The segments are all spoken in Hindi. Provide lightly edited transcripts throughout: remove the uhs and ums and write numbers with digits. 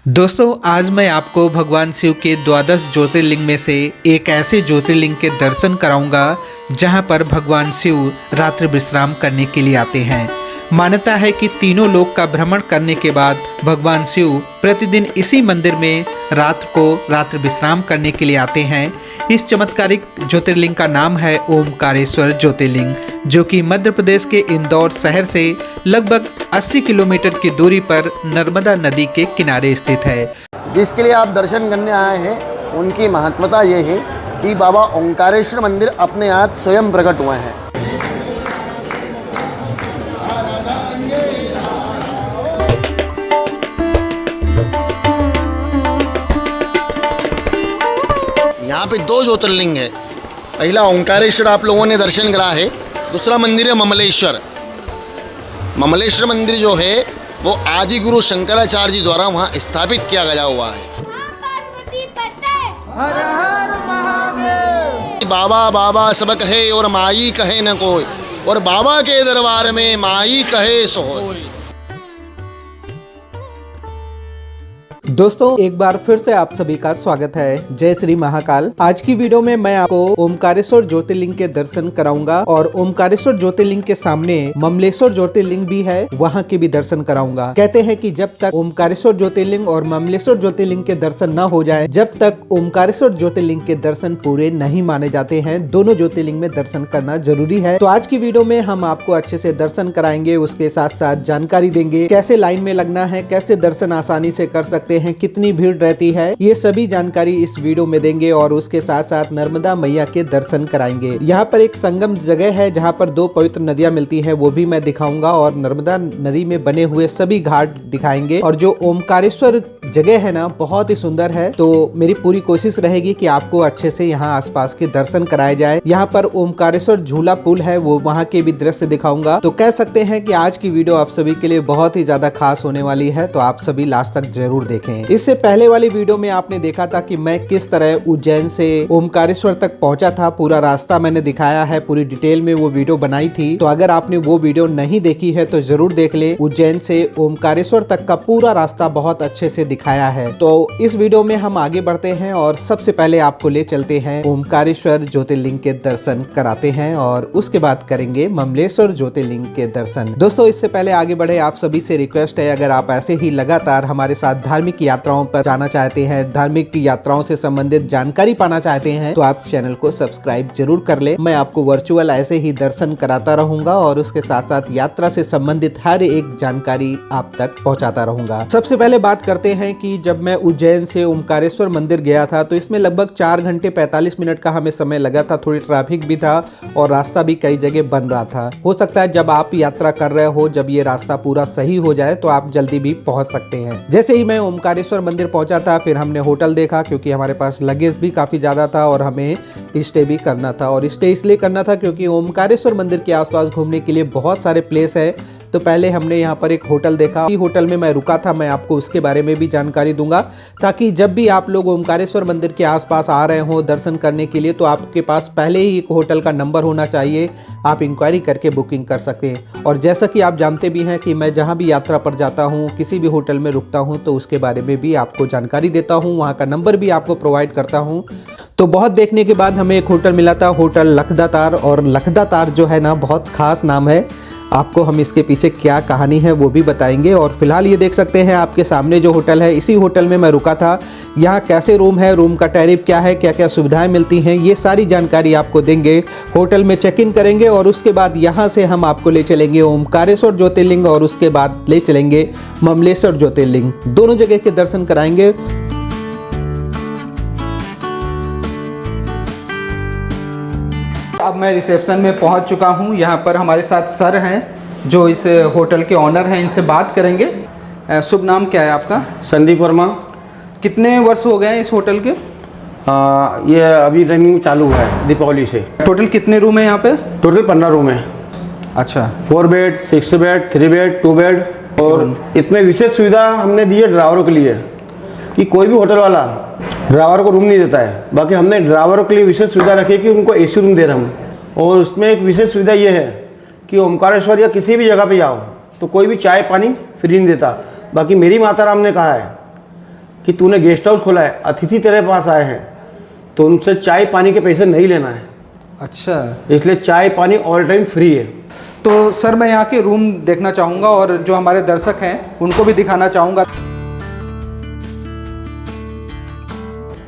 दोस्तों आज मैं आपको भगवान शिव के द्वादश ज्योतिर्लिंग में से एक ऐसे ज्योतिर्लिंग के दर्शन कराऊंगा जहां पर भगवान शिव रात्रि विश्राम करने के लिए आते हैं। मान्यता है कि तीनों लोक का भ्रमण करने के बाद भगवान शिव प्रतिदिन इसी मंदिर में रात्रि विश्राम करने के लिए आते हैं। इस चमत्कारिक ज्योतिर्लिंग का नाम है ओमकारेश्वर ज्योतिर्लिंग, जो कि मध्य प्रदेश के इंदौर शहर से लगभग 80 किलोमीटर की दूरी पर नर्मदा नदी के किनारे स्थित है। जिसके लिए आप दर्शन करने आए हैं उनकी महत्वता ये है कि बाबा ओंकारेश्वर मंदिर अपने आप स्वयं प्रकट हुए हैं। यहाँ पे दो ज्योतिर्लिंग है। पहला ओंकारेश्वर आप लोगों ने दर्शन करा है, दूसरा मंदिर है ममलेश्वर। ममलेश्वर मंदिर जो है वो आदि गुरु शंकराचार्य जी द्वारा वहाँ स्थापित किया गया हुआ है। बाबा बाबा सब कहे और माई कहे न कोई, और बाबा के दरबार में माई कहे सो होय। दोस्तों एक बार फिर से आप सभी का स्वागत है। जय श्री महाकाल। आज की वीडियो में मैं आपको ओमकारेश्वर ज्योतिर्लिंग के दर्शन कराऊंगा और ओमकारेश्वर ज्योतिर्लिंग के सामने ममलेश्वर ज्योतिर्लिंग भी है, वहां के भी दर्शन कराऊंगा। कहते हैं कि जब तक ओमकारेश्वर ज्योतिर्लिंग और ममलेश्वर ज्योतिर्लिंग के दर्शन न हो जाए, जब तक ओमकारेश्वर ज्योतिर्लिंग के दर्शन पूरे नहीं माने जाते हैं। दोनों ज्योतिर्लिंग में दर्शन करना जरूरी है। तो आज की वीडियो में हम आपको अच्छे से दर्शन कराएंगे, उसके साथ साथ जानकारी देंगे कैसे लाइन में लगना है, कैसे दर्शन आसानी से कर सकते हैं, कितनी भीड़ रहती है, ये सभी जानकारी इस वीडियो में देंगे और उसके साथ साथ नर्मदा मैया के दर्शन कराएंगे। यहाँ पर एक संगम जगह है जहाँ पर दो पवित्र नदियाँ मिलती हैं, वो भी मैं दिखाऊंगा और नर्मदा नदी में बने हुए सभी घाट दिखाएंगे। और जो ओमकारेश्वर जगह है ना, बहुत ही सुंदर है। तो मेरी पूरी कोशिश रहेगी कि आपको अच्छे से यहाँ आसपास के दर्शन कराए जाए। यहाँ पर ओमकारेश्वर झूला पुल है, वो वहाँ के भी दृश्य दिखाऊंगा। तो कह सकते हैं कि आज की वीडियो आप सभी के लिए बहुत ही ज्यादा खास होने वाली है, तो आप सभी लास्ट तक जरूर देखें। इससे पहले वाली वीडियो में आपने देखा था कि मैं किस तरह उज्जैन से ओमकारेश्वर तक पहुंचा था, पूरा रास्ता मैंने दिखाया है, पूरी डिटेल में वो वीडियो बनाई थी। तो अगर आपने वो वीडियो नहीं देखी है तो जरूर देख ले। उज्जैन से ओमकारेश्वर तक का पूरा रास्ता बहुत अच्छे से दिखाया है। तो इस वीडियो में हम आगे बढ़ते हैं और सबसे पहले आपको ले चलते हैं ओमकारेश्वर ज्योतिर्लिंग के दर्शन कराते हैं और उसके बाद करेंगे ममलेश्वर ज्योतिर्लिंग के दर्शन। दोस्तों इससे पहले आगे बढ़े, आप सभी से रिक्वेस्ट है, अगर आप ऐसे ही लगातार हमारे साथ धार्मिक यात्राओं पर जाना चाहते हैं, धार्मिक यात्राओं से संबंधित जानकारी पाना चाहते हैं, तो आप चैनल को सब्सक्राइब जरूर कर ले। मैं आपको वर्चुअल ऐसे ही दर्शन कराता रहूंगा और उसके साथ साथ यात्रा से संबंधित हर एक जानकारी आप तक पहुंचाता रहूंगा। सबसे पहले बात करते हैं कि जब मैं उज्जैन से ओमकारेश्वर मंदिर गया था तो इसमें लगभग 4 घंटे 45 मिनट का हमें समय लगा था। थोड़ी ट्रैफिक भी था और रास्ता भी कई जगह बन रहा था। हो सकता है जब आप यात्रा कर रहे हो, जब ये रास्ता पूरा सही हो जाए तो आप जल्दी भी पहुंच सकते हैं। जैसे ही मैं ओमकारेश्वर मंदिर पहुंचा था, फिर हमने होटल देखा क्योंकि हमारे पास लगेज भी काफी ज्यादा था और हमें स्टे भी करना था। और स्टे इसलिए करना था क्योंकि ओमकारेश्वर मंदिर के आसपास घूमने के लिए बहुत सारे प्लेस है। तो पहले हमने यहाँ पर एक होटल देखा, होटल में मैं रुका था, मैं आपको उसके बारे में भी जानकारी दूंगा, ताकि जब भी आप लोग ओमकारेश्वर मंदिर के आसपास आ रहे हो दर्शन करने के लिए तो आपके पास पहले ही एक होटल का नंबर होना चाहिए, आप इंक्वायरी करके बुकिंग कर सकते हैं। और जैसा कि आप जानते भी हैं कि मैं जहाँ भी यात्रा पर जाता हूँ, किसी भी होटल में रुकता हूँ, तो उसके बारे में भी आपको जानकारी देता हूँ, वहाँ का नंबर भी आपको प्रोवाइड करता हूँ। तो बहुत देखने के बाद हमें एक होटल मिला था, होटल लखदातार। और लखदातार जो है ना, बहुत खास नाम है। आपको हम इसके पीछे क्या कहानी है वो भी बताएंगे। और फिलहाल ये देख सकते हैं आपके सामने जो होटल है, इसी होटल में मैं रुका था। यहाँ कैसे रूम है, रूम का टैरिफ क्या है, क्या क्या सुविधाएं मिलती हैं, ये सारी जानकारी आपको देंगे। होटल में चेक इन करेंगे और उसके बाद यहाँ से हम आपको ले चलेंगे ओमकारेश्वर ज्योतिर्लिंग और उसके बाद ले चलेंगे ममलेश्वर ज्योतिर्लिंग। दोनों जगह के दर्शन कराएंगे। अब मैं रिसेप्शन में पहुंच चुका हूं। यहाँ पर हमारे साथ सर हैं जो इस होटल के ऑनर हैं, इनसे बात करेंगे। शुभ नाम क्या है आपका? संदीप वर्मा। कितने वर्ष हो गए हैं इस होटल के? ये अभी रनिंग चालू है दीपावली से। टोटल कितने रूम है यहाँ पे? टोटल 15 रूम है। अच्छा। 4 बेड, 6 बेड, 3 बेड, 2 बेड। और इसमें विशेष सुविधा हमने दी है ड्राइवरों के लिए कि कोई भी होटल वाला ड्राइवर को रूम नहीं देता है। बाकी हमने ड्राइवरों के लिए विशेष सुविधा रखी है कि उनको एसी रूम दे रहे हम। और उसमें एक विशेष सुविधा ये है कि ओमकारेश्वर या किसी भी जगह पे जाओ तो कोई भी चाय पानी फ्री नहीं देता। बाकी मेरी माता राम ने कहा है कि तूने गेस्ट हाउस खोला है, अतिथि तेरे पास आए हैं, तो उनसे चाय पानी के पैसे नहीं लेना है। अच्छा, इसलिए चाय पानी ऑल टाइम फ्री है। तो सर मैं यहाँ के रूम देखना चाहूँगा और जो हमारे दर्शक हैं उनको भी दिखाना चाहूँगा।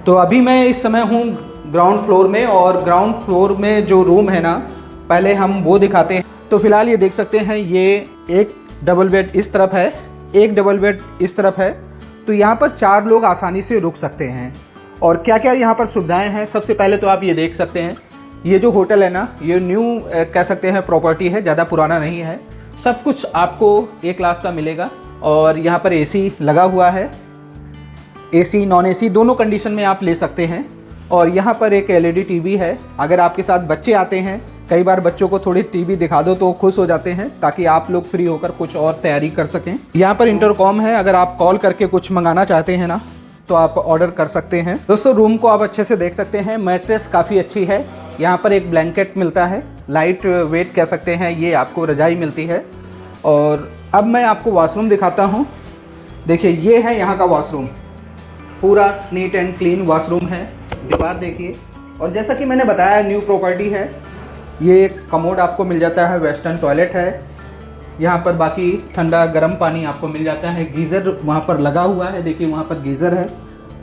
तो अभी मैं इस समय हूँ ग्राउंड फ्लोर में, और ग्राउंड फ्लोर में जो रूम है ना, पहले हम वो दिखाते हैं। तो फिलहाल ये देख सकते हैं, ये एक डबल बेड इस तरफ है, एक डबल बेड इस तरफ है। तो यहाँ पर 4 लोग आसानी से रुक सकते हैं। और क्या क्या यहाँ पर सुविधाएं हैं, सबसे पहले तो आप ये देख सकते हैं, ये जो होटल है ना, ये न्यू कह सकते हैं प्रॉपर्टी है, ज़्यादा पुराना नहीं है। सब कुछ आपको A क्लास का मिलेगा। और यहाँ पर AC लगा हुआ है, AC नॉन AC दोनों कंडीशन में आप ले सकते हैं। और यहाँ पर एक LED TV है। अगर आपके साथ बच्चे आते हैं, कई बार बच्चों को थोड़ी TV दिखा दो तो खुश हो जाते हैं, ताकि आप लोग फ्री होकर कुछ और तैयारी कर सकें। यहाँ पर इंटरकॉम है, अगर आप कॉल करके कुछ मंगाना चाहते हैं ना, तो आप ऑर्डर कर सकते हैं। दोस्तों रूम को आप अच्छे से देख सकते हैं, मैट्रेस काफ़ी अच्छी है। यहाँ पर एक ब्लैंकेट मिलता है, लाइट वेट कह सकते हैं, ये आपको रजाई मिलती है। और अब मैं आपको वॉशरूम दिखाता हूँ। देखिए ये है यहाँ का वॉशरूम, पूरा नीट एंड क्लीन वॉशरूम है। दीवार देखिए, और जैसा कि मैंने बताया न्यू प्रॉपर्टी है। ये एक कमोड आपको मिल जाता है, वेस्टर्न टॉयलेट है। यहाँ पर बाकी ठंडा गर्म पानी आपको मिल जाता है। गीज़र वहाँ पर लगा हुआ है, देखिए वहाँ पर गीज़र है।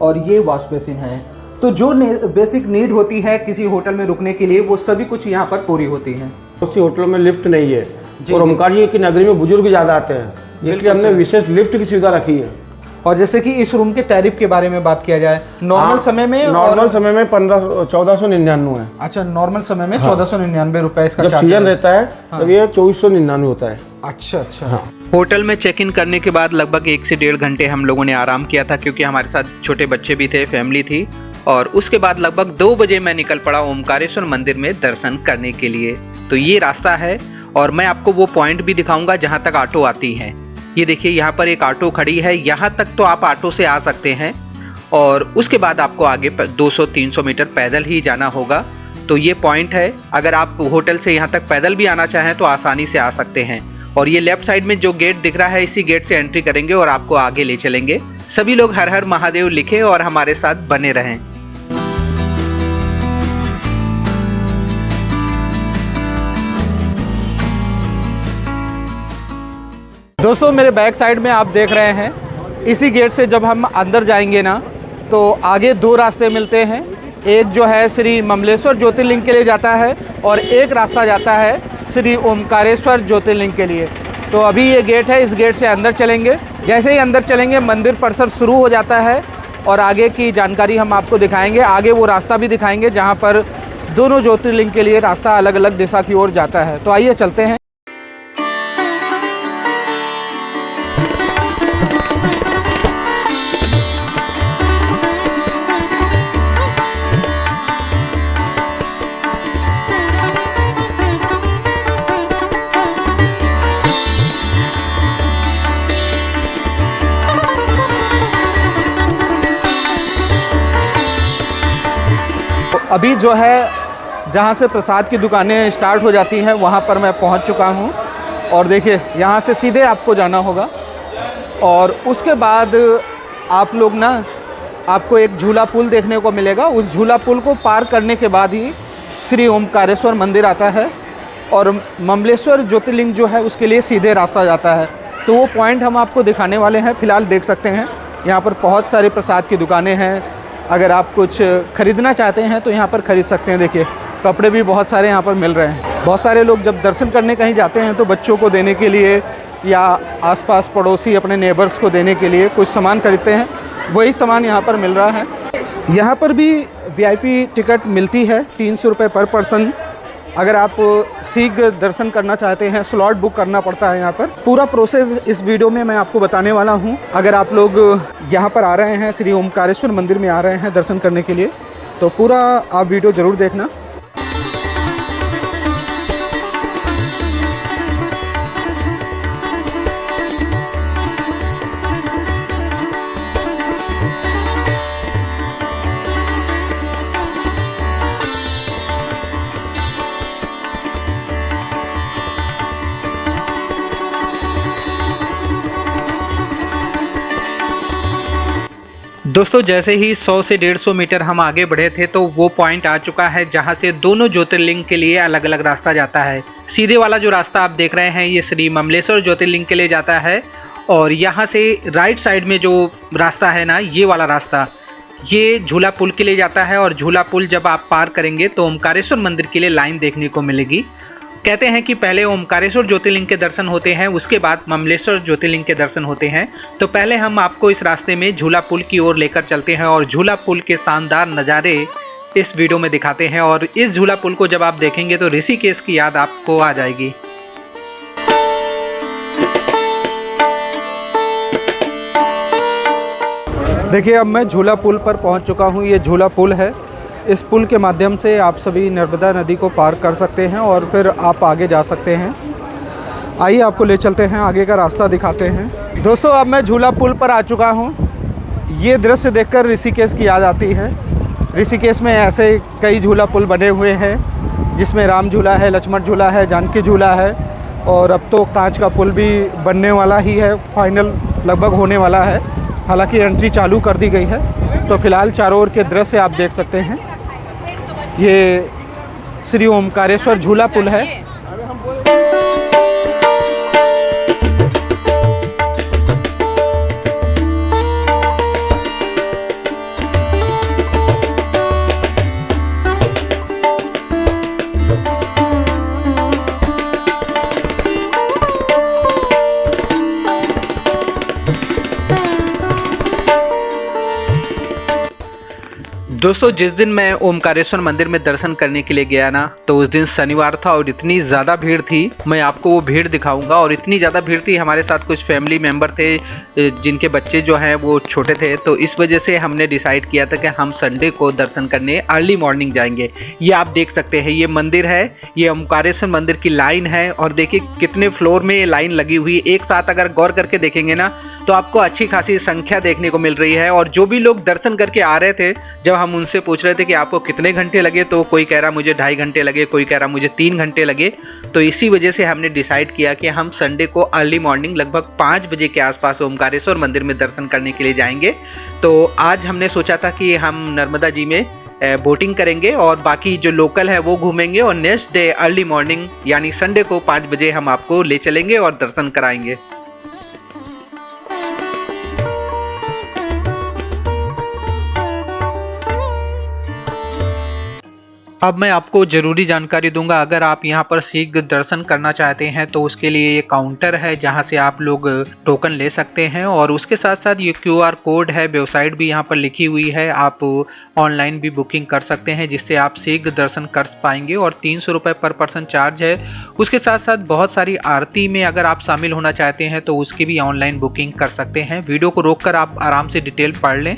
और ये वॉश बेसिन है। तो जो बेसिक नीड होती है किसी होटल में रुकने के लिए, वो सभी कुछ यहाँ पर पूरी होती है। उसी होटल में लिफ्ट नहीं है, और ओमकार जी की नगरी में बुजुर्ग ज़्यादा आते हैं, इसलिए हमने विशेष लिफ्ट की सुविधा रखी है। और जैसे कि इस रूम के टैरिफ के बारे में बात किया जाए, नॉर्मल समय में 1499 है। अच्छा, नॉर्मल समय में 1499 रुपए इसका जब चार्ज सीजन रहता है तब ये 2499 होता है। अच्छा अच्छा। हाँ। होटल में चेक इन करने के बाद लगभग 1 से 1.5 घंटे हम लोगों ने आराम किया था, क्योंकि हमारे साथ छोटे बच्चे भी थे, फैमिली थी। और उसके बाद लगभग 2 बजे मैं निकल पड़ा ओमकारेश्वर मंदिर में दर्शन करने के लिए। तो ये रास्ता है, और मैं आपको वो पॉइंट भी दिखाऊंगा जहाँ तक ऑटो आती हैं। ये देखिए यहाँ पर एक ऑटो खड़ी है, यहाँ तक तो आप ऑटो से आ सकते हैं, और उसके बाद आपको आगे 200-300 मीटर पैदल ही जाना होगा। तो ये पॉइंट है, अगर आप होटल से यहाँ तक पैदल भी आना चाहें तो आसानी से आ सकते हैं। और ये लेफ्ट साइड में जो गेट दिख रहा है, इसी गेट से एंट्री करेंगे और आपको आगे ले चलेंगे। सभी लोग हर हर महादेव लिखें और हमारे साथ बने रहें। दोस्तों मेरे बैक साइड में आप देख रहे हैं, इसी गेट से जब हम अंदर जाएंगे ना, तो आगे 2 रास्ते मिलते हैं। एक जो है श्री ममलेश्वर ज्योतिर्लिंग के लिए जाता है, और एक रास्ता जाता है श्री ओमकारेश्वर ज्योतिर्लिंग के लिए। तो अभी ये गेट है, इस गेट से अंदर चलेंगे। जैसे ही अंदर चलेंगे मंदिर परिसर शुरू हो जाता है, और आगे की जानकारी हम आपको दिखाएंगे। आगे वो रास्ता भी दिखाएंगे जहाँ पर दोनों ज्योतिर्लिंग के लिए रास्ता अलग अलग दिशा की ओर जाता है। तो आइए चलते हैं। अभी जो है जहाँ से प्रसाद की दुकानें स्टार्ट हो जाती हैं, वहाँ पर मैं पहुँच चुका हूँ। और देखिए यहाँ से सीधे आपको जाना होगा, और उसके बाद आप लोग ना, आपको एक झूला पुल देखने को मिलेगा। उस झूला पुल को पार करने के बाद ही श्री ओमकारेश्वर मंदिर आता है, और ममलेश्वर ज्योतिर्लिंग जो है उसके लिए सीधे रास्ता जाता है। तो वो पॉइंट हम आपको दिखाने वाले हैं। फ़िलहाल देख सकते हैं यहाँ पर बहुत सारे प्रसाद की दुकानें हैं। अगर आप कुछ ख़रीदना चाहते हैं तो यहाँ पर ख़रीद सकते हैं। देखिए कपड़े भी बहुत सारे यहाँ पर मिल रहे हैं। बहुत सारे लोग जब दर्शन करने कहीं जाते हैं तो बच्चों को देने के लिए या आसपास पड़ोसी अपने नेबर्स को देने के लिए कुछ सामान खरीदते हैं, वही सामान यहाँ पर मिल रहा है। यहाँ पर भी VIP टिकट मिलती है 300 रुपये पर पर्सन। अगर आप शीघ्र दर्शन करना चाहते हैं, स्लॉट बुक करना पड़ता है यहाँ पर। पूरा प्रोसेस इस वीडियो में मैं आपको बताने वाला हूँ। अगर आप लोग यहाँ पर आ रहे हैं, श्री ओमकारेश्वर मंदिर में आ रहे हैं दर्शन करने के लिए, तो पूरा आप वीडियो ज़रूर देखना। दोस्तों जैसे ही 100 से 150 मीटर हम आगे बढ़े थे तो वो पॉइंट आ चुका है जहां से दोनों ज्योतिर्लिंग के लिए अलग अलग रास्ता जाता है। सीधे वाला जो रास्ता आप देख रहे हैं ये श्री ममलेश्वर ज्योतिर्लिंग के लिए जाता है और यहाँ से राइट साइड में जो रास्ता है ना, ये वाला रास्ता ये झूला पुल के लिए जाता है और झूला पुल जब आप पार करेंगे तो ओमकारेश्वर मंदिर के लिए लाइन देखने को मिलेगी। कहते हैं कि पहले ओमकारेश्वर ज्योतिर्लिंग के दर्शन होते हैं, उसके बाद ममलेश्वर ज्योतिर्लिंग के दर्शन होते हैं। तो पहले हम आपको इस रास्ते में झूला पुल की ओर लेकर चलते हैं और झूला पुल के शानदार नज़ारे इस वीडियो में दिखाते हैं। और इस झूला पुल को जब आप देखेंगे तो ऋषिकेश की याद आपको आ जाएगी। देखिए अब मैं झूला पुल पर पहुंच चुका हूं। ये झूला पुल है। इस पुल के माध्यम से आप सभी नर्मदा नदी को पार कर सकते हैं और फिर आप आगे जा सकते हैं। आइए आपको ले चलते हैं, आगे का रास्ता दिखाते हैं। दोस्तों अब मैं झूला पुल पर आ चुका हूं। ये दृश्य देखकर ऋषिकेश की याद आती है। ऋषिकेश में ऐसे कई झूला पुल बने हुए हैं जिसमें राम झूला है, लक्ष्मण झूला है, जानकी झूला है और अब तो कांच का पुल भी बनने वाला ही है, फाइनल लगभग होने वाला है। हालांकि एंट्री चालू कर दी गई है। तो फिलहाल चारों ओर के दृश्य आप देख सकते हैं। ये श्री ओमकारेश्वर झूला पुल है। दोस्तों जिस दिन मैं ओमकारेश्वर मंदिर में दर्शन करने के लिए गया ना, तो उस दिन शनिवार था और इतनी ज़्यादा भीड़ थी, मैं आपको वो भीड़ दिखाऊंगा। और इतनी ज़्यादा भीड़ थी, हमारे साथ कुछ फैमिली मेंबर थे जिनके बच्चे जो हैं वो छोटे थे, तो इस वजह से हमने डिसाइड किया था कि हम संडे को दर्शन करने अर्ली मॉर्निंग जाएंगे। ये आप देख सकते हैं, ये मंदिर है, ये ओमकारेश्वर मंदिर की लाइन है और देखिए कितने फ्लोर में ये लाइन लगी हुई है। एक साथ अगर गौर करके देखेंगे ना तो आपको अच्छी खासी संख्या देखने को मिल रही है। और जो भी लोग दर्शन करके आ रहे थे, जब हम उनसे पूछ रहे थे कि आपको कितने घंटे लगे, तो कोई कह रहा मुझे 2.5 घंटे लगे, कोई कह रहा मुझे 3 घंटे लगे। तो इसी वजह से हमने डिसाइड किया कि हम संडे को अर्ली मॉर्निंग लगभग 5 बजे के आसपास ओमकारेश्वर मंदिर में दर्शन करने के लिए जाएंगे। तो आज हमने सोचा था कि हम नर्मदा जी में बोटिंग करेंगे और बाकी जो लोकल है वो घूमेंगे और नेक्स्ट डे अर्ली मॉर्निंग यानी संडे को 5 बजे हम आपको ले चलेंगे और दर्शन कराएंगे। अब मैं आपको ज़रूरी जानकारी दूंगा, अगर आप यहां पर शीघ्र दर्शन करना चाहते हैं तो उसके लिए ये काउंटर है जहां से आप लोग टोकन ले सकते हैं। और उसके साथ साथ ये QR कोड है, वेबसाइट भी यहां पर लिखी हुई है, आप ऑनलाइन भी बुकिंग कर सकते हैं जिससे आप शीघ्र दर्शन कर पाएंगे। और 300 रुपये पर पर्सन चार्ज है। उसके साथ साथ बहुत सारी आरती में अगर आप शामिल होना चाहते हैं तो उसकी भी ऑनलाइन बुकिंग कर सकते हैं। वीडियो को रोक कर आप आराम से डिटेल पढ़ लें।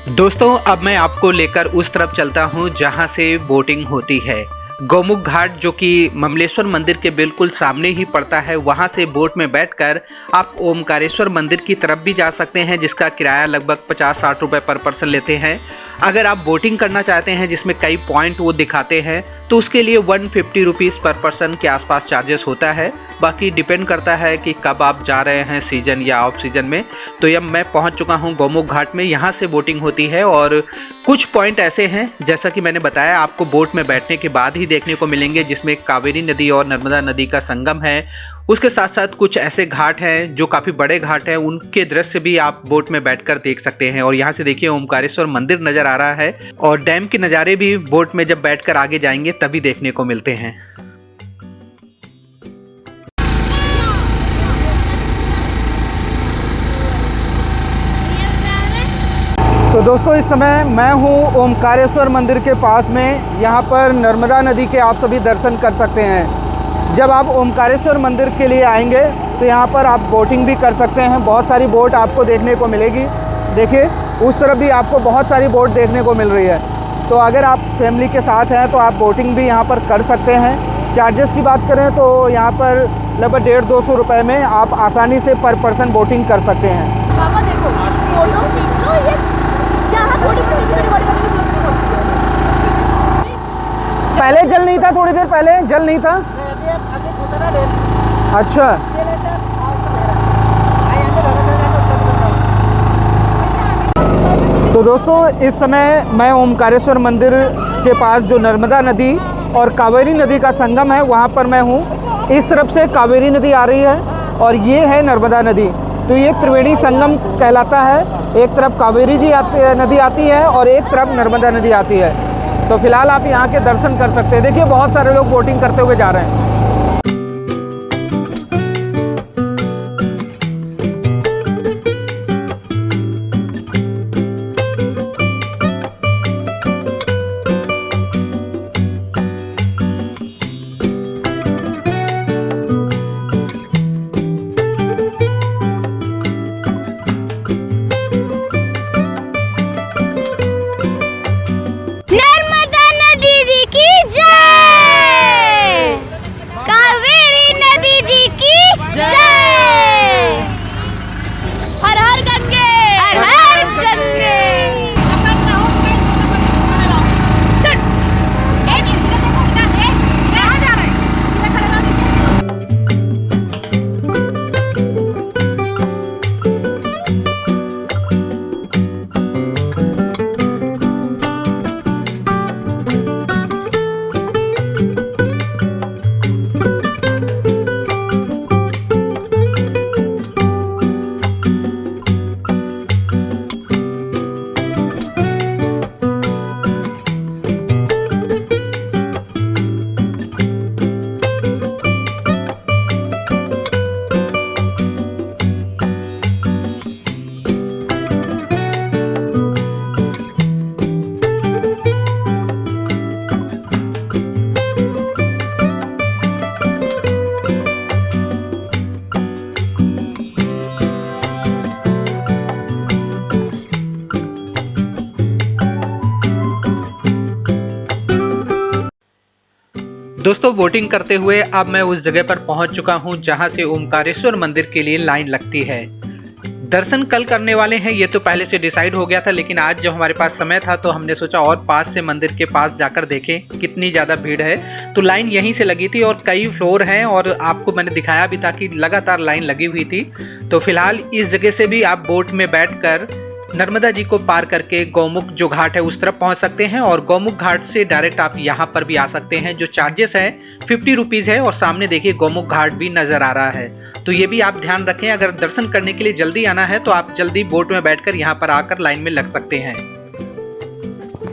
दोस्तों अब मैं आपको लेकर उस तरफ चलता हूं जहां से बोटिंग होती है। गौमुख घाट जो कि ममलेश्वर मंदिर के बिल्कुल सामने ही पड़ता है, वहां से बोट में बैठकर आप ओमकारेश्वर मंदिर की तरफ भी जा सकते हैं जिसका किराया लगभग 50-60 रुपये पर पर्सन लेते हैं। अगर आप बोटिंग करना चाहते हैं जिसमें कई पॉइंट वो दिखाते हैं तो उसके लिए 150 रुपीज़ पर पर्सन के आसपास चार्जेस होता है। बाकी डिपेंड करता है कि कब आप जा रहे हैं, सीजन या ऑफ सीजन में। तो अब मैं पहुंच चुका हूं गौमुख घाट में, यहां से बोटिंग होती है। और कुछ पॉइंट ऐसे हैं जैसा कि मैंने बताया आपको बोट में बैठने के बाद ही देखने को मिलेंगे जिसमें कावेरी नदी और नर्मदा नदी का संगम है। उसके साथ साथ कुछ ऐसे घाट हैं जो काफ़ी बड़े घाट हैं, उनके दृश्य भी आप बोट में बैठकर देख सकते हैं। और यहाँ से देखिए ओमकारेश्वर मंदिर नज़र आ रहा है और डैम के नज़ारे भी बोट में जब बैठकर आगे जाएंगे तभी देखने को मिलते हैं। तो दोस्तों इस समय मैं हूँ ओमकारेश्वर मंदिर के पास में। यहाँ पर नर्मदा नदी के आप सभी दर्शन कर सकते हैं। जब आप ओमकारेश्वर मंदिर के लिए आएंगे तो यहाँ पर आप बोटिंग भी कर सकते हैं। बहुत सारी बोट आपको देखने को मिलेगी। देखिए उस तरफ भी आपको बहुत सारी बोट देखने को मिल रही है। तो अगर आप फैमिली के साथ हैं तो आप बोटिंग भी यहाँ पर कर सकते हैं। चार्जेस की बात करें तो यहाँ पर लगभग 150-200 रुपये में आप आसानी से पर पर्सन बोटिंग कर सकते हैं। पापा देखो फोटो खींच लो, ये जहाँ थोड़ी पहले जल नहीं था, थोड़ी देर पहले जल नहीं था। अच्छा तो दोस्तों इस समय मैं ओमकारेश्वर मंदिर के पास जो नर्मदा नदी और कावेरी नदी का संगम है वहाँ पर मैं हूँ। इस तरफ से कावेरी नदी आ रही है और ये है नर्मदा नदी। तो ये त्रिवेणी संगम कहलाता है। एक तरफ कावेरी नदी आती है और एक तरफ नर्मदा नदी आती है। तो फिलहाल आप यहाँ के दर्शन कर सकते हैं। देखिए बहुत सारे लोग बोटिंग करते हुए जा रहे हैं। नर्मदा नदी जी की जय, कावेरी नदी जी की जय, हर हर गंगे, हर हर गंगे। दोस्तों बोटिंग करते हुए अब मैं उस जगह पर पहुंच चुका हूं जहां से ओमकारेश्वर मंदिर के लिए लाइन लगती है। दर्शन कल करने वाले हैं ये तो पहले से डिसाइड हो गया था, लेकिन आज जब हमारे पास समय था तो हमने सोचा और पास से मंदिर के पास जाकर देखें कितनी ज़्यादा भीड़ है। तो लाइन यहीं से लगी थी और कई फ्लोर हैं और आपको मैंने दिखाया भी था कि लगातार लाइन लगी हुई थी। तो फिलहाल इस जगह से भी आप बोट में बैठकर नर्मदा जी को पार करके गौमुख जो घाट है उस तरफ पहुंच सकते हैं और गौमुख घाट से डायरेक्ट आप यहां पर भी आ सकते हैं। जो चार्जेस है 50 रुपीज़ है और सामने देखिए गौमुख घाट भी नज़र आ रहा है। तो ये भी आप ध्यान रखें, अगर दर्शन करने के लिए जल्दी आना है तो आप जल्दी बोट में बैठकर यहाँ पर आकर लाइन में लग सकते हैं।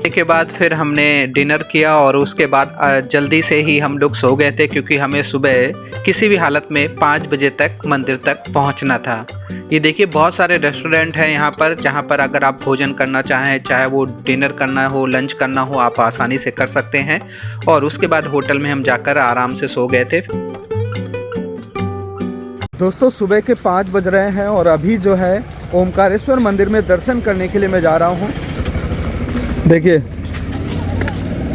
के बाद फिर हमने डिनर किया और उसके बाद जल्दी से ही हम लोग सो गए थे क्योंकि हमें सुबह किसी भी हालत में 5 बजे तक मंदिर तक पहुंचना था। ये देखिए बहुत सारे रेस्टोरेंट हैं यहाँ पर जहाँ पर अगर आप भोजन करना चाहें, चाहे वो डिनर करना हो, लंच करना हो, आप आसानी से कर सकते हैं। और उसके बाद होटल में हम जाकर आराम से सो गए थे। दोस्तों सुबह के 5 बज रहे हैं और अभी जो है ओमकारेश्वर मंदिर में दर्शन करने के लिए मैं जा रहा हूँ। देखिए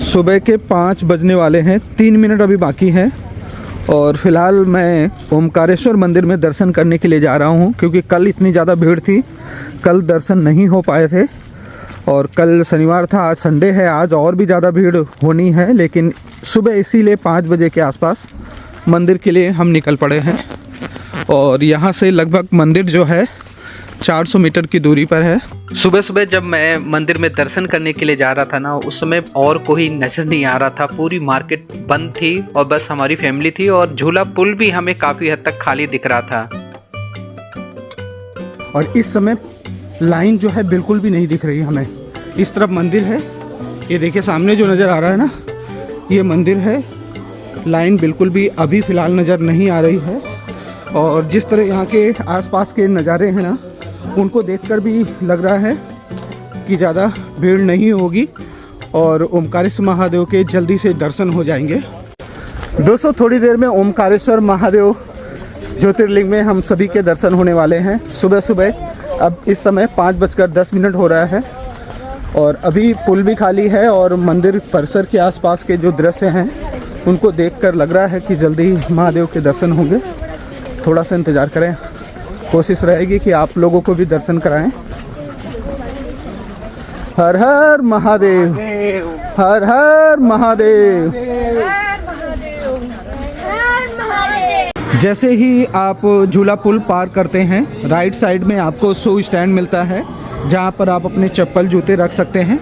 सुबह के 5 बजने वाले हैं, 3 मिनट अभी बाकी हैं और फिलहाल मैं ओमकारेश्वर मंदिर में दर्शन करने के लिए जा रहा हूँ क्योंकि कल इतनी ज़्यादा भीड़ थी, कल दर्शन नहीं हो पाए थे और कल शनिवार था, आज संडे है, आज और भी ज़्यादा भीड़ होनी है। लेकिन सुबह इसीलिए 5 बजे के आसपास मंदिर के लिए हम निकल पड़े हैं और यहाँ से लगभग मंदिर जो है 400 मीटर की दूरी पर है। सुबह सुबह जब मैं मंदिर में दर्शन करने के लिए जा रहा था ना, उस समय और कोई नजर नहीं आ रहा था, पूरी मार्केट बंद थी और बस हमारी फैमिली थी और झूला पुल भी हमें काफी हद तक खाली दिख रहा था। और इस समय लाइन जो है बिल्कुल भी नहीं दिख रही हमें। इस तरफ मंदिर है, ये देखिए सामने जो नज़र आ रहा है ना, ये मंदिर है। लाइन बिल्कुल भी अभी फ़िलहाल नज़र नहीं आ रही है और जिस तरह यहाँ के आसपास के नज़ारे हैं ना, उनको देखकर भी लग रहा है कि ज़्यादा भीड़ नहीं होगी और ओमकारेश्वर महादेव के जल्दी से दर्शन हो जाएंगे। दोस्तों थोड़ी देर में ओमकारेश्वर महादेव ज्योतिर्लिंग में हम सभी के दर्शन होने वाले हैं सुबह सुबह। अब इस समय 5:10 हो रहा है और अभी पुल भी खाली है और मंदिर परिसर के आसपास के जो दृश्य हैं उनको देखकर लग रहा है कि जल्दी महादेव के दर्शन होंगे। थोड़ा सा इंतज़ार करें, कोशिश रहेगी कि आप लोगों को भी दर्शन कराएं। हर हर महादेव, हर हर महादेव। जैसे ही आप झूला पुल पार करते हैं, राइट साइड में आपको शू स्टैंड मिलता है, जहां पर आप अपने चप्पल जूते रख सकते हैं।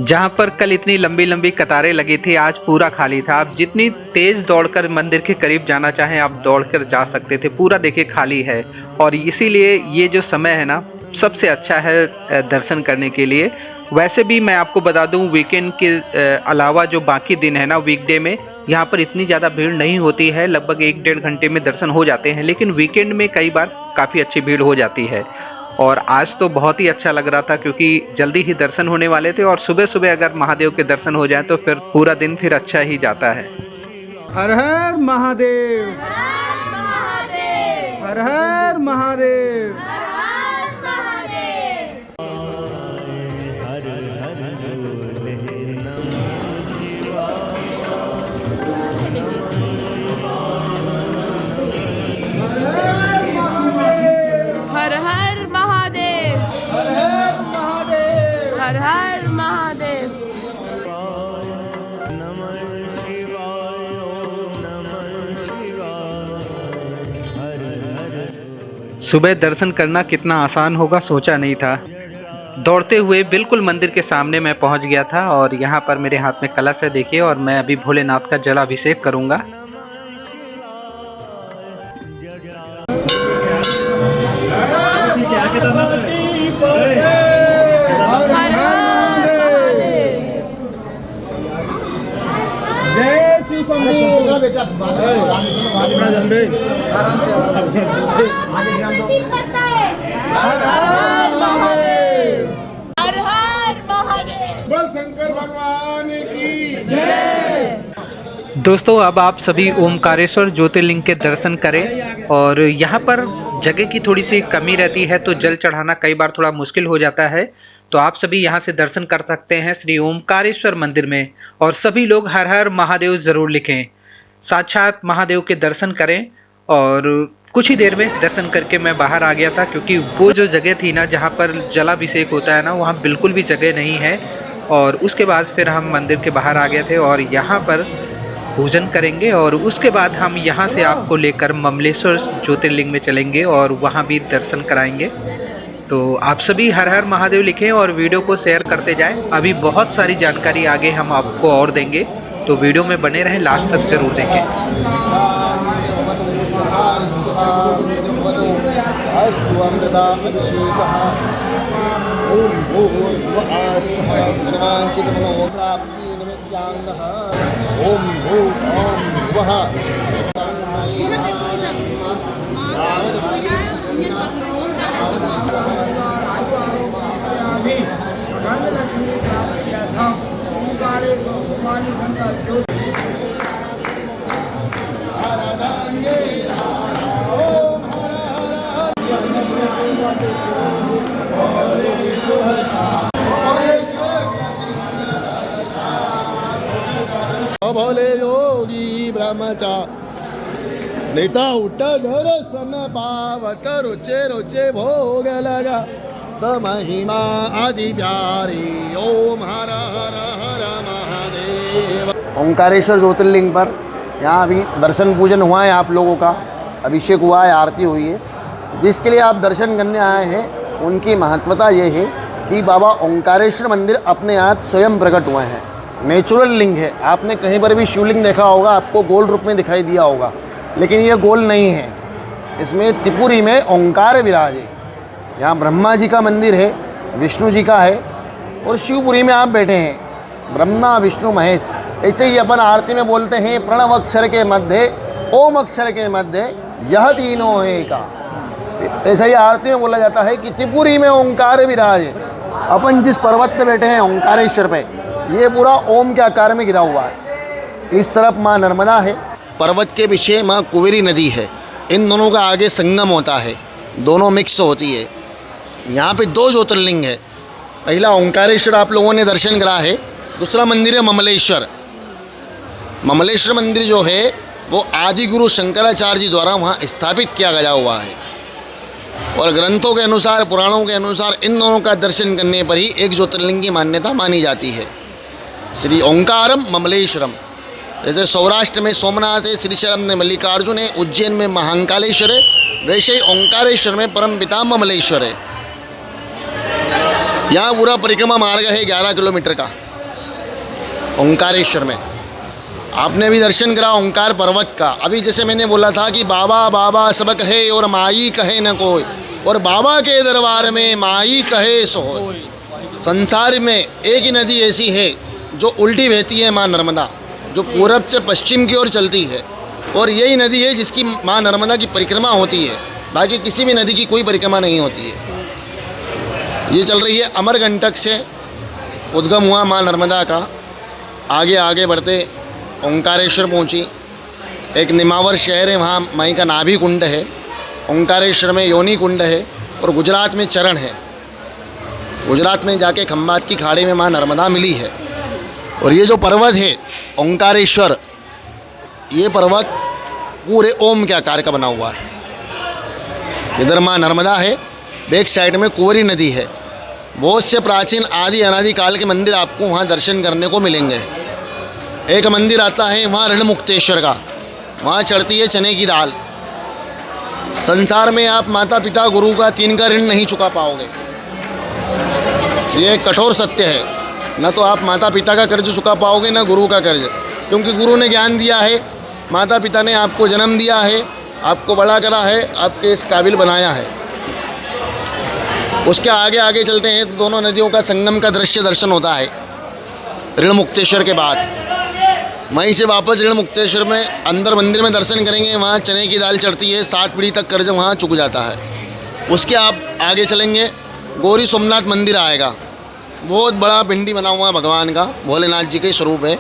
जहाँ पर कल इतनी लंबी लंबी कतारें लगी थी, आज पूरा खाली था। आप जितनी तेज दौड़कर मंदिर के करीब जाना चाहें आप दौड़कर जा सकते थे, पूरा देखिए खाली है। और इसीलिए ये जो समय है ना, सबसे अच्छा है दर्शन करने के लिए। वैसे भी मैं आपको बता दूं, वीकेंड के अलावा जो बाकी दिन है ना, वीकडे में यहाँ पर इतनी ज़्यादा भीड़ नहीं होती है, लगभग 1-1.5 घंटे में दर्शन हो जाते हैं। लेकिन वीकेंड में कई बार काफ़ी अच्छी भीड़ हो जाती है। और आज तो बहुत ही अच्छा लग रहा था क्योंकि जल्दी ही दर्शन होने वाले थे, और सुबह सुबह अगर महादेव के दर्शन हो जाए तो फिर पूरा दिन फिर अच्छा ही जाता है। हर हर महादेव, हर हर महादेव। हर हर महादेव, हर हर महादेव, हर हर महादेव। सुबह दर्शन करना कितना आसान होगा सोचा नहीं था। दौड़ते हुए बिल्कुल मंदिर के सामने मैं पहुंच गया था, और यहाँ पर मेरे हाथ में कलश है देखिए, और मैं अभी भोलेनाथ का जलाभिषेक करूंगा। जय श्री शंभू। हर हर महादेव, हर हर महादेव। बोल शंकर भगवान की दोस्तों, अब आप सभी ओमकारेश्वर ज्योतिर्लिंग के दर्शन करें। और यहाँ पर जगह की थोड़ी सी कमी रहती है, तो जल चढ़ाना कई बार थोड़ा मुश्किल हो जाता है। तो आप सभी यहाँ से दर्शन कर सकते हैं श्री ओमकारेश्वर मंदिर में। और सभी लोग हर हर महादेव ज़रूर लिखें, साक्षात महादेव के दर्शन करें। और कुछ ही देर में दर्शन करके मैं बाहर आ गया था, क्योंकि वो जो जगह थी ना जहाँ पर जलाभिषेक होता है ना, वहाँ बिल्कुल भी जगह नहीं है। और उसके बाद फिर हम मंदिर के बाहर आ गए थे, और यहाँ पर पूजन करेंगे। और उसके बाद हम यहाँ से आपको लेकर ममलेश्वर ज्योतिर्लिंग में चलेंगे और वहाँ भी दर्शन कराएंगे। तो आप सभी हर हर महादेव लिखें और वीडियो को शेयर करते जाएं। अभी बहुत सारी जानकारी आगे हम आपको और देंगे, तो वीडियो में बने रहें, लास्ट तक जरूर देखें। ओम भोले योगी ब्रह्मचारी नेता उठ दर्शन पावत रुचे रुचे भोग लगा त महिमा आदि प्यारी। ओम हर हर हर महादेव। ओंकारेश्वर ज्योतिर्लिंग पर यहाँ अभी दर्शन पूजन हुआ है, आप लोगों का अभिषेक हुआ है, आरती हुई है। जिसके लिए आप दर्शन करने आए हैं उनकी महत्वता ये है कि बाबा ओंकारेश्वर मंदिर अपने आप स्वयं प्रकट हुए हैं। नेचुरल लिंग है। आपने कहीं पर भी शिवलिंग देखा होगा, आपको गोल रूप में दिखाई दिया होगा, लेकिन ये गोल नहीं है। इसमें त्रिपुरी में ओंकार विराजे। यहाँ ब्रह्मा जी का मंदिर है, विष्णु जी का है, और शिवपुरी में आप बैठे हैं, ब्रह्मा विष्णु महेश। ऐसे ही अपन आरती में बोलते हैं, प्रणव अक्षर के मध्य ओम अक्षर के मध्य यह तीनों है का। ऐसा ही आरती में बोला जाता है कि त्रिपुरी में ओंकार विराजे। अपन जिस पर्वत पे बैठे हैं ओंकारेश्वर पे, ये पूरा ओम के आकार में गिरा हुआ है। इस तरफ माँ नर्मदा है, पर्वत के पीछे माँ कुबेरी नदी है। इन दोनों का आगे संगम होता है, दोनों मिक्स होती है। यहाँ पे 2 ज्योतिर्लिंग है। पहला ओंकारेश्वर आप लोगों ने दर्शन करा है, दूसरा मंदिर है ममलेश्वर। ममलेश्वर मंदिर जो है वो आदि गुरु शंकराचार्य जी द्वारा वहाँ स्थापित किया गया हुआ है। और ग्रंथों के अनुसार, पुराणों के अनुसार इन दोनों का दर्शन करने पर ही एक ज्योतिर्लिंग की मान्यता मानी जाती है। श्री ओंकारम ममलेश्वरम, जैसे सौराष्ट्र में सोमनाथ है, श्रीशैलम में मल्लिकार्जुन है, उज्जैन में महाकालेश्वर है, वैसे ही ओंकारेश्वर में परम पिता ममलेश्वर है। यहाँ पूरा परिक्रमा मार्ग है 11 किलोमीटर का ओंकारेश्वर में। आपने भी दर्शन करा ओंकार पर्वत का। अभी जैसे मैंने बोला था कि बाबा बाबा सब कहे और माई कहे न कोई, और बाबा के दरबार में माई कहे सो होय। संसार में एक ही नदी ऐसी है जो उल्टी बहती है, माँ नर्मदा, जो पूरब से पश्चिम की ओर चलती है, और यही नदी है जिसकी माँ नर्मदा की परिक्रमा होती है। बाकी किसी भी नदी की कोई परिक्रमा नहीं होती है। ये चल रही है अमरकंटक से उद्गम हुआ माँ नर्मदा का, आगे आगे बढ़ते ओंकारेश्वर पहुँची। एक निमावर शहर है, वहाँ माई का नाभि कुंड है। ओंकारेश्वर में योनि कुंड है, और गुजरात में चरण है। गुजरात में जाके खंभात की खाड़ी में माँ नर्मदा मिली है। और ये जो पर्वत है ओंकारेश्वर, ये पर्वत पूरे ओम के आकार का बना हुआ है। इधर माँ नर्मदा है, बैक साइड में कुंवरी नदी है। बहुत से प्राचीन आदि अनादि काल के मंदिर आपको वहाँ दर्शन करने को मिलेंगे। एक मंदिर आता है वहाँ ऋण मुक्तेश्वर का, वहाँ चढ़ती है चने की दाल। संसार में आप माता पिता गुरु का 3 का ऋण नहीं चुका पाओगे। ये कठोर सत्य है। न तो आप माता पिता का कर्ज चुका पाओगे, न गुरु का कर्ज, क्योंकि गुरु ने ज्ञान दिया है, माता पिता ने आपको जन्म दिया है, आपको बड़ा करा है, आपके इस काबिल बनाया है। उसके आगे आगे चलते हैं तो दोनों नदियों का संगम का दृश्य दर्शन होता है ऋण मुक्तेश्वर के बाद। वहीं से वापस ऋण मुक्तेश्वर में अंदर मंदिर में दर्शन करेंगे, वहाँ चने की दाल चढ़ती है, 7 पीढ़ी तक कर्ज वहाँ चुक जाता है। उसके आप आगे चलेंगे, गौरी सोमनाथ मंदिर आएगा। बहुत बड़ा पिंडी बना हुआ है भगवान का, भोलेनाथ जी के स्वरूप है।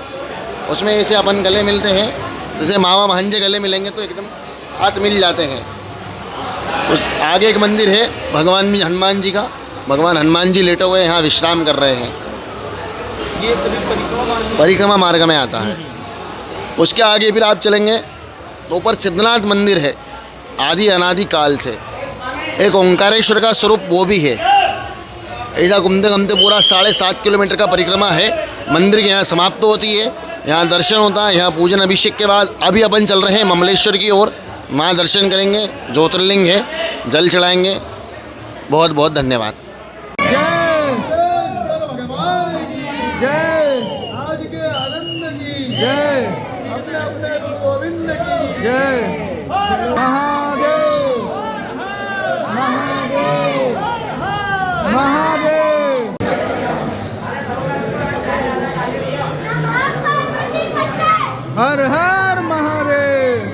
उसमें ऐसे अपन गले मिलते हैं, जैसे मामा भांजे गले मिलेंगे तो एकदम हाथ मिल जाते हैं। उस आगे एक मंदिर है भगवान हनुमान जी का, भगवान हनुमान जी लेटे हुए यहाँ विश्राम कर रहे हैं। ये सभी परिक्रमा मार्ग में आता है। उसके आगे फिर आप चलेंगे तो ऊपर सिद्धनाथ मंदिर है, आदि अनादि काल से एक ओंकारेश्वर का स्वरूप वो भी है। ऐसा घूमते घूमते पूरा 7.5 किलोमीटर का परिक्रमा है। मंदिर के यहाँ समाप्त होती है, यहाँ दर्शन होता है। यहाँ पूजन अभिषेक के बाद अभी अपन चल रहे हैं ममलेश्वर की ओर, वहाँ दर्शन करेंगे। ज्योतिर्लिंग है, जल चढ़ाएंगे। बहुत बहुत धन्यवाद। हर हर महादेव।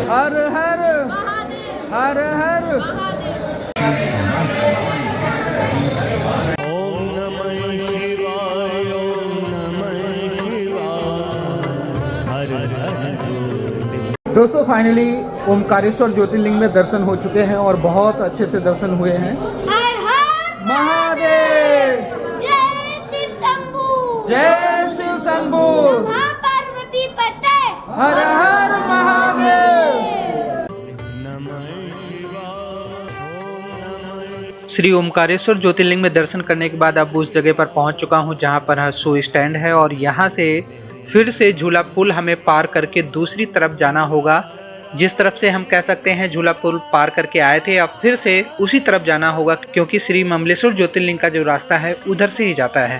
हर हर हर हर दोस्तों फाइनली ओमकारेश्वर ज्योतिर्लिंग में दर्शन हो चुके हैं और बहुत अच्छे से दर्शन हुए हैं। हर हर महादेव। जय शिव शंभू। जय शिव शंभू। मां पार्वती पते। हर हर महादेव। श्री ओमकारेश्वर ज्योतिर्लिंग में दर्शन करने के बाद अब उस जगह पर पहुंच चुका हूं जहां पर शो स्टैंड है, और यहां से फिर से झूला पुल हमें पार करके दूसरी तरफ जाना होगा। जिस तरफ से हम कह सकते हैं झूला पुल पार करके आए थे, अब फिर से उसी तरफ जाना होगा, क्योंकि श्री ममलेश्वर ज्योतिर्लिंग का जो रास्ता है उधर से ही जाता है।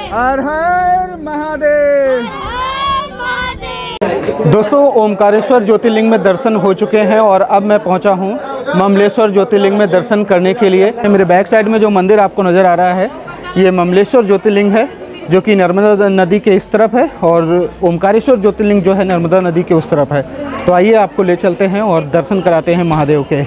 हर हर महादेव। हर महादेव। दोस्तों ओमकारेश्वर ज्योतिर्लिंग में दर्शन हो चुके हैं और अब मैं पहुंचा हूं ममलेश्वर ज्योतिर्लिंग में दर्शन करने के लिए। मेरे बैक साइड में जो मंदिर आपको नज़र आ रहा है ये ममलेश्वर ज्योतिर्लिंग है, जो कि नर्मदा नदी के इस तरफ है, और ओमकारेश्वर ज्योतिर्लिंग जो है नर्मदा नदी के उस तरफ है। तो आइए आपको ले चलते हैं और दर्शन कराते हैं महादेव के।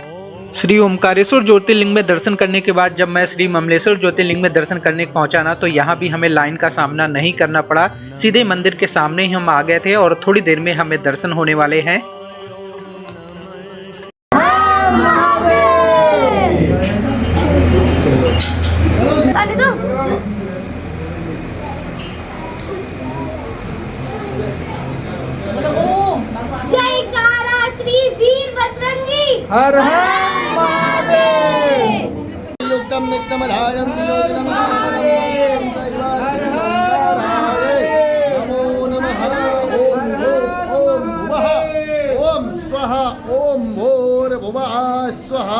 श्री ओमकारेश्वर ज्योतिर्लिंग में दर्शन करने के बाद जब मैं श्री ममलेश्वर ज्योतिर्लिंग में दर्शन करने पहुंचा ना, तो यहाँ भी हमें लाइन का सामना नहीं करना पड़ा। सीधे मंदिर के सामने ही हम आ गए थे और थोड़ी देर में हमें दर्शन होने वाले हैं। हर हर महादेव। युक्तम नित्यमधायं योगिनं नामं चैवासिनाराय नमो नमः। ओम भुवः ओम स्वः ओम भूर्भुवः स्वः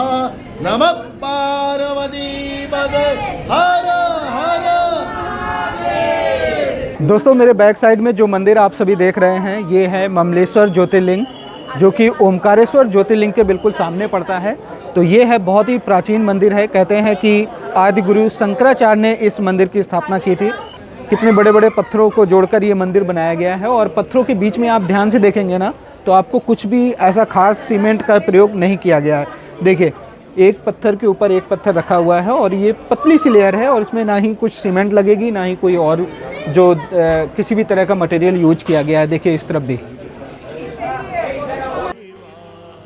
नमः पार्वती पदे हर हर। दोस्तों मेरे बैक साइड में जो मंदिर आप सभी देख रहे हैं ये है ममलेश्वर ज्योतिर्लिंग, जो कि ओमकारेश्वर ज्योतिर्लिंग के बिल्कुल सामने पड़ता है। तो ये है बहुत ही प्राचीन मंदिर है। कहते हैं कि आदि गुरु शंकराचार्य ने इस मंदिर की स्थापना की थी। कितने बड़े बड़े पत्थरों को जोड़कर ये मंदिर बनाया गया है और पत्थरों के बीच में आप ध्यान से देखेंगे ना तो आपको कुछ भी ऐसा खास सीमेंट का प्रयोग नहीं किया गया है। देखिए एक पत्थर के ऊपर एक पत्थर रखा हुआ है और ये पतली सी लेयर है और इसमें ना ही कुछ सीमेंट लगेगी ना ही कोई और जो किसी भी तरह का मटेरियल यूज किया गया है। देखिए इस तरफ भी।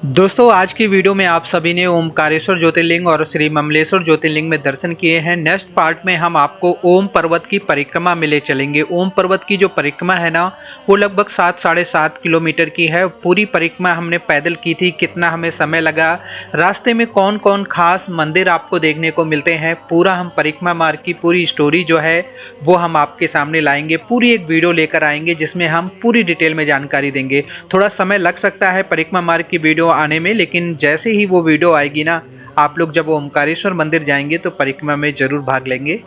दोस्तों आज की वीडियो में आप सभी ने ओमकारेश्वर ज्योतिर्लिंग और श्री ममलेश्वर ज्योतिर्लिंग में दर्शन किए हैं। नेक्स्ट पार्ट में हम आपको ओम पर्वत की परिक्रमा में ले चलेंगे। ओम पर्वत की जो परिक्रमा है ना वो लगभग 7-7.5 किलोमीटर की है। पूरी परिक्रमा हमने पैदल की थी। कितना हमें समय लगा, रास्ते में कौन कौन खास मंदिर आपको देखने को मिलते हैं, पूरा हम परिक्रमा मार्ग की पूरी स्टोरी जो है वो हम आपके सामने लाएंगे। पूरी एक वीडियो लेकर आएंगे जिसमें हम पूरी डिटेल में जानकारी देंगे। थोड़ा समय लग सकता है परिक्रमा मार्ग की वीडियो आने में, लेकिन जैसे ही वो वीडियो आएगी ना आप लोग जब ओमकारेश्वर मंदिर जाएंगे तो परिक्रमा में ज़रूर भाग लेंगे।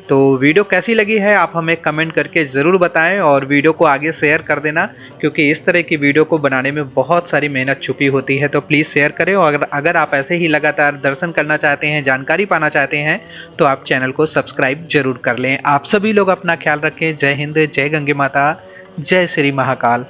तो वीडियो कैसी लगी है आप हमें कमेंट करके ज़रूर बताएं और वीडियो को आगे शेयर कर देना, क्योंकि इस तरह की वीडियो को बनाने में बहुत सारी मेहनत छुपी होती है। तो प्लीज़ शेयर करें और अगर आप ऐसे ही लगातार दर्शन करना चाहते हैं, जानकारी पाना चाहते हैं तो आप चैनल को सब्सक्राइब जरूर कर लें। आप सभी लोग अपना ख्याल रखें। जय हिंद, जय गंगे माता, जय श्री महाकाल।